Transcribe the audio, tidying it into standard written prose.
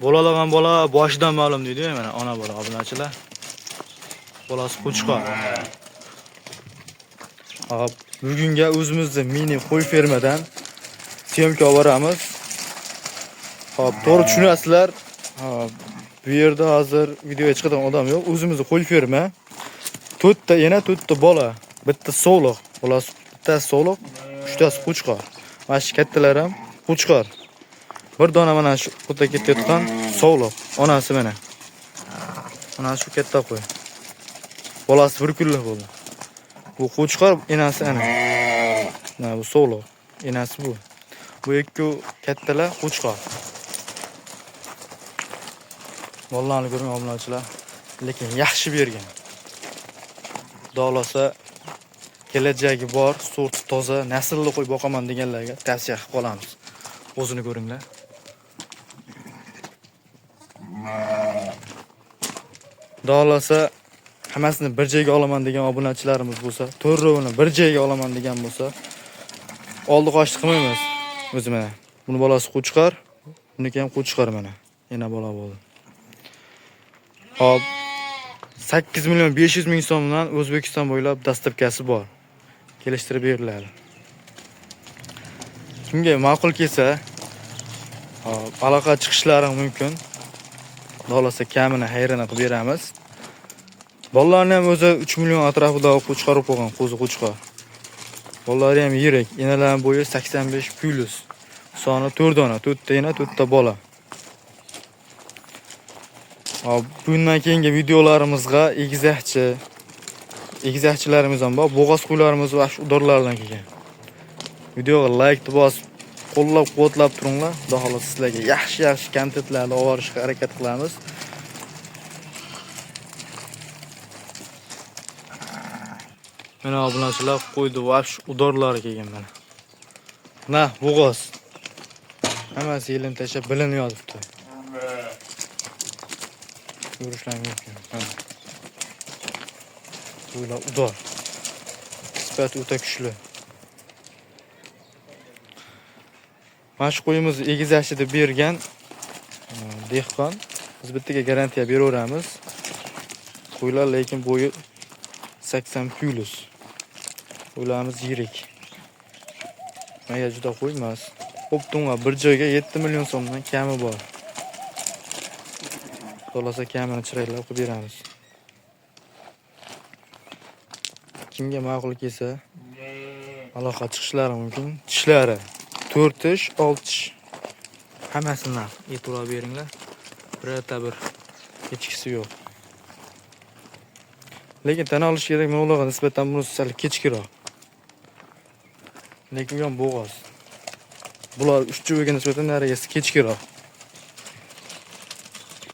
Bo'lalagan bola boshidan ma'lum deydi-ku mana ona bola obunachilar. Bolasi qo'chqor. Hop, bugunga o'zimizda mini qo'y fermadan syomka olib boramiz. Hop, to'g'ri tushunasizlar. Hop, bu yerda hozir videoga chiqadigan odam yo'q. O'zimizda qo'y ferma. 4 ta yana 4 ta bola. Bitta so'liq, bolasi bittasi so'liq, 3 tasi qo'chqor. Mana shu kattalar ham qo'chqor. Bir dona mana shu qo'ta ketayotgan so'liq. Onasi mana. Mana shu katta qo'y. Bolasi 1 kunlik bo'ldi. Bu qo'chqor, enasi ana. Mana bu so'liq, enasi bu. Bu ikki kattalar qo'chqor. Bolalarni ko'ring obunachilar. Lekin yaxshi bergan. Xudo kelajagi bor, sorti toza, naslli qo'y boqaman deganlarga tavsiya qilib qolamiz. O'zini ko'ringlar. Xudo hammasini bir joyga olaman degan obunachilarimiz bo'lsa, to'rrovini bir joyga olaman degan bo'lsa, oldi qochdi qilmaymiz. O'zi mana. Buni bolasi qo'chqor, buniki ham qo'chqor mana. Yana bola bo'ldi. Hop, 8 million 500 ming so'mdan O'zbekiston bo'ylab dastlabkasi bor. Kelishtirib beriladi. Kimga ma'qul kelsa, aloqa chiqishlari mumkin. Xolasa kamini hayrini qilib beramiz. Bolalarni ham o'zi 3 million atrofida qo'chqorib qo'ygan, qo'zi qo'chqor. Bolalari ham yirik, enalarning bo'yi 85 plus. Soni 4 dona, 4 ta ena, 4 ta bola. Hop, bundan keyingi videolarimizga egizakchilarimiz ham bor, bo'g'oz qo'ylarimiz va shu udorlardan kelgan. Videoga like bosib, qo'llab-quvvatlab turinglar. Xudo xolasa sizlarga yaxshi kontentlarni olib borishga harakat qilamiz. Mana obunachilar qo'ydi va shu udorlari kelgan mana. Na, bo'g'oz. Hammasi yelin tashlab bilinib yotibdi. Ko'rishlar mumkin. Bo'ylar udor. Sifati o'ta kuchli. Mana shu qo'yimizni egizakchi deb bergan dehqon. Biz bittaga garantiya beraveramiz. Qo'ylar lekin bo'yi 80 plus. Qo'ylarimiz yirik. Menga juda qo'ymas. Optimga bir joyga 7 million so'mdan kami bor. Xolasa kamini chiroylab qilib beramiz. Kimga ma'qul kelsa, aloqa chiqishlari mumkin. Tishlari 4 tish, 6 tish. Hammasini e'tibor beringlar. Birorta bir kechikisi yo'q. Lekin tan olish kerak, mavlaga nisbatan buni sal kechikroq. Lekin ham bo'g'oz. Bular 3 joyga nisbatan narigasi kechikroq.